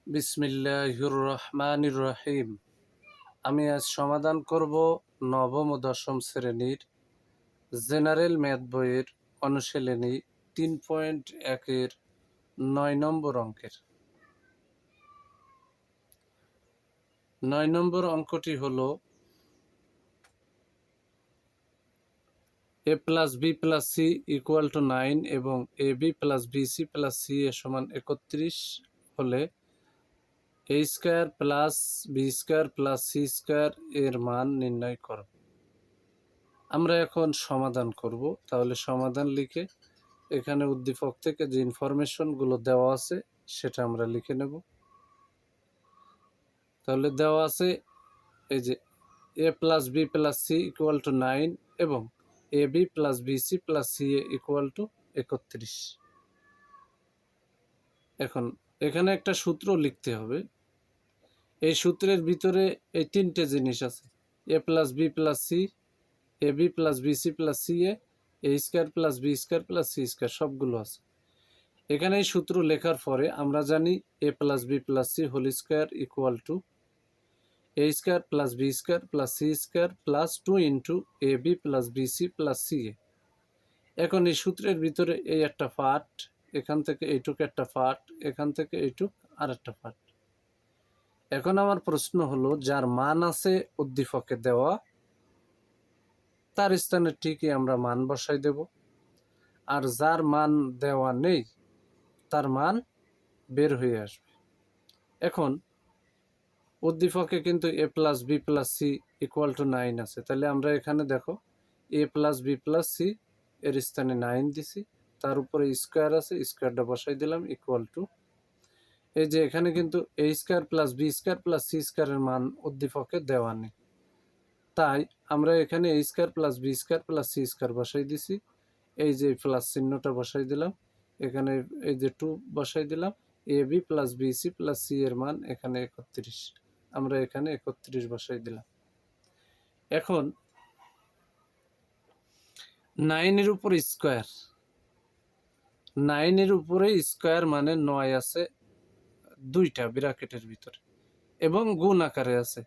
বিসমিল্লাহির রহমানির রহিম। আমি আজ সমাধান করব নবম ও দশম শ্রেণীর জেনারেল ম্যাথ বইয়ের অনুশীলনী 3.1-এর 9 নম্বর অঙ্কের। 9 নম্বর অঙ্কটি হলো a plus B plus C equal to 9 এবং A B plus B C plus C A সমান 31 হলে A square plus B square plus C square এর মান নির্ণয় করো। আমরা এখন সমাধান করব। তাহলে সমাধান লিখে এখানে উদ্দীপক থেকে যে ইনফরমেশনগুলো দেওয়া আছে সেটা আমরা লিখে নেব। তাহলে দেওয়া আছে এই যে A plus B plus C equal to 9 এবং A B plus B C plus C A equal to 31। এখন এখানে একটা সূত্র লিখতে হবে। এই সূত্রের ভিতরে এই তিনটে জিনিস আছে, A plus B plus C, A B plus B C plus C A square plus B square plus C square সবগুলো আছে। এখানে এই সূত্র লেখার পরে আমরা জানি A plus B plus C whole square equal to A square plus B square plus C square plus 2 into A B plus B C plus C A. এখন এই সূত্রের ভিতরে এই একটা পার্ট, এখান থেকে এইটুক একটা পার্ট, এখান থেকে এইটুক আর একটা পার্ট। এখন আমার প্রশ্ন হলো, যার মান আছে উদ্দীপকে দেওয়া তার স্থানে ঠিকই আমরা মান বসাই দেব, আর যার মান দেওয়া নেই তার মান বের হয়ে আসবে। এখন উদ্দীপকে কিন্তু A plus B plus C equal to 9 আছে, তাহলে আমরা এখানে দেখো A plus B plus C এর স্থানে 9 দিছি, তার উপরে স্কোয়ার আছে, স্কোয়ারটা বসাই দিলাম ইকুয়াল টু এই যে এখানে কিন্তু A square plus B square plus C স্কোয়ারের মান উদ্দীপকে দেওয়া নেই, তাই আমরা এখানে A square plus B square plus C square বসাই দিছি। এই যে প্লাস চিহ্নটা বসাই দিলাম, এখানে এই যে 2 বসাই দিলাম। A B plus B C plus C এর মান এখানে 31, আমরা এখানে 31 বসাই দিলাম। এখন 9 এর উপর স্কোয়ার, 9 এর উপরে স্কোয়ার মানে 9 আছে দুইটা ব্র্যাকেটের ভিতরে এবং গুণ আকারে আছে।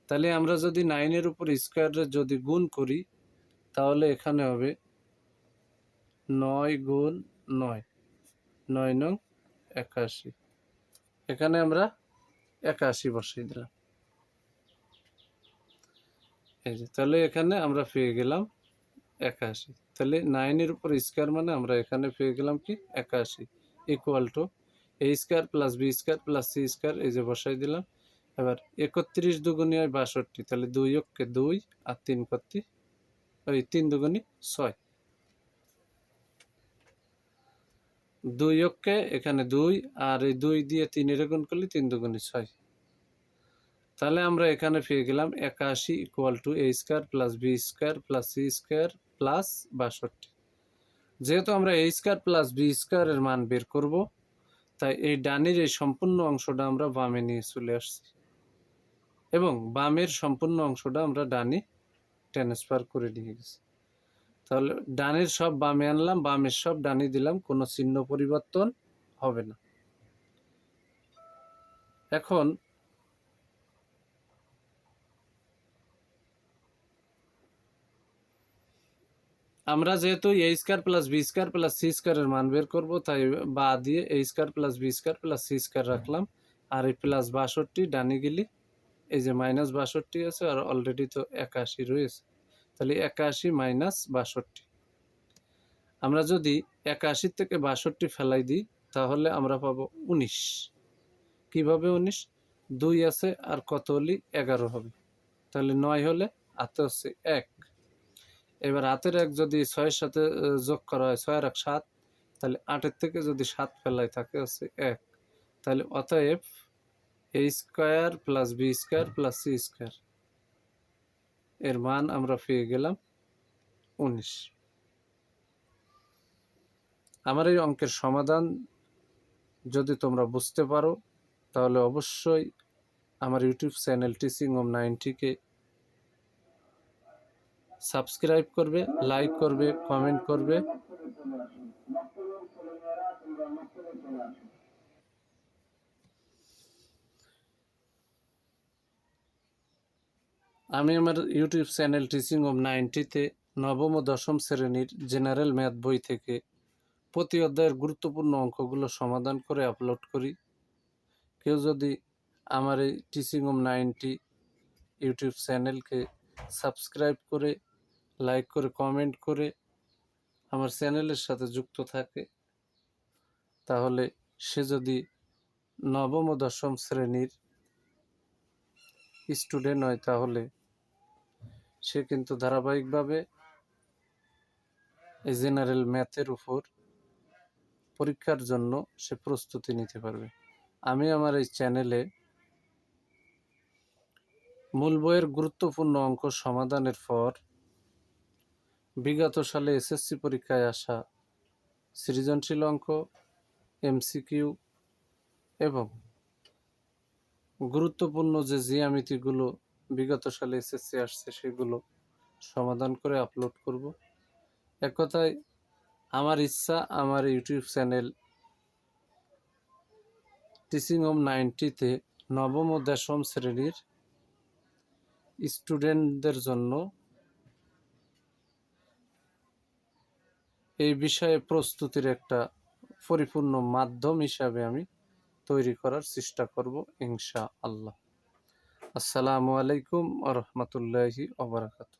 তাহলে আমরা যদি 9 এর উপর স্কোয়ারে যদি গুণ করি তাহলে এখানে হবে 9 গুণ 9, 9 নং 81। এখানে আমরা 81 বসাই দিলাম। এই যে তাহলে এখানে আমরা পেয়ে গেলাম 81। তাহলে 9 এর উপর স্কোয়ার মানে আমরা এখানে পেয়ে গেলাম কি 81 equal to A square plus B square plus C square, এই যে বসাই দিলাম। এবার 31 দুগুণী হয় 62, তাহলে 2 অক্ষে 2 আর 3 কর্তি ওই 3 দুগুণী 6, 2 অক্ষে এখানে 2 আর এই 2 দিয়ে 3 এর গুণ করলে 3 দুগুণী 6। তাহলে আমরা এখানে পেয়ে গেলাম 81 equal to A square plus B square plus C square plus 62। যেহেতু আমরা এ স্কোয়ার প্লাস বি স্কোয়ারের মান বের করব, তাই এই ডানের এই সম্পূর্ণ অংশটা আমরা বামে নিয়ে চলে আসছি এবং বামের সম্পূর্ণ অংশটা আমরা ডানে ট্রান্সফার করে নিয়ে গেছি। তাহলে ডানের সব বামে আনলাম, বামের সব ডানে দিলাম, কোনো চিহ্ন পরিবর্তন হবে না। এখন আমরা যেহেতু A square plus B square plus C স্কোয়ারের মান বের করবো, তাই বা দিয়ে A square plus B square plus C square রাখলাম, আর এই প্লাস 62 ডানে গেলি এই যে মাইনাস 62 আছে, আর অলরেডি তো 81 রয়েছে, তাহলে 81 মাইনাস 62। আমরা যদি 81 থেকে 62 ফেলাই দিই তাহলে আমরা পাবো 19। কিভাবে 19? 2 আছে আর কত হলে 11 হবে, তাহলে 9 হলে হাতে হচ্ছে 1। এবার হাতের 1 যদি 6-এর সাথে যোগ করা হয়, 6 আর 1 7, তাহলে 8-এর থেকে যদি 7 ফেলাই থাকে হচ্ছে 1। তাহলে অতএব A square plus B square plus C square এর মান আমরা পেয়ে গেলাম 19। আমার এই অঙ্কের সমাধান যদি তোমরা বুঝতে পারো তাহলে অবশ্যই আমার ইউটিউব চ্যানেল টিচিং হোম 90-কে সাবস্ক্রাইব করবে, লাইক করবে, কমেন্ট করবে। আমি আমার ইউটিউব চ্যানেল টিচিং অব 90-তে নবম ও দশম শ্রেণীর জেনারেল ম্যাথ বই থেকে প্রতি অধ্যায়ের গুরুত্বপূর্ণ অঙ্কগুলো সমাধান করে আপলোড করি। কেউ যদি আমার এই টিচিং অব 90 ইউটিউব চ্যানেলকে সাবস্ক্রাইব করে, লাইক করে, কমেন্ট করে আমার চ্যানেলের সাথে যুক্ত থাকে, তাহলে সে যদি নবম ও দশম শ্রেণীর স্টুডেন্ট হয়, তাহলে সে কিন্তু ধারাবাহিকভাবে এই জেনারেল ম্যাথের উপর পরীক্ষার জন্য সে প্রস্তুতি নিতে পারবে। আমি আমার এই চ্যানেলে মূল বইয়ের গুরুত্বপূর্ণ অঙ্ক সমাধানের পর বিগত সালে এসএসসি পরীক্ষায় আসা সৃজনশীল অঙ্ক, এমসিকিউ এবং গুরুত্বপূর্ণ যে জ্যামিতিগুলো বিগত সালে এসএসসি আসছে সেগুলো সমাধান করে আপলোড করব। এক কথায় আমার ইচ্ছা আমার ইউটিউব চ্যানেল টিচিং অব 90-তে নবম ও দশম শ্রেণীর স্টুডেন্টদের জন্য এই বিষয়ে প্রস্তুতির একটা পরিপূর্ণ মাধ্যম হিসাবে আমি তৈরি করার চেষ্টা করব ইনশাআল্লাহ। আসসালামু আলাইকুম ওয়া রাহমাতুল্লাহি ওয়া বারাকাতুহু।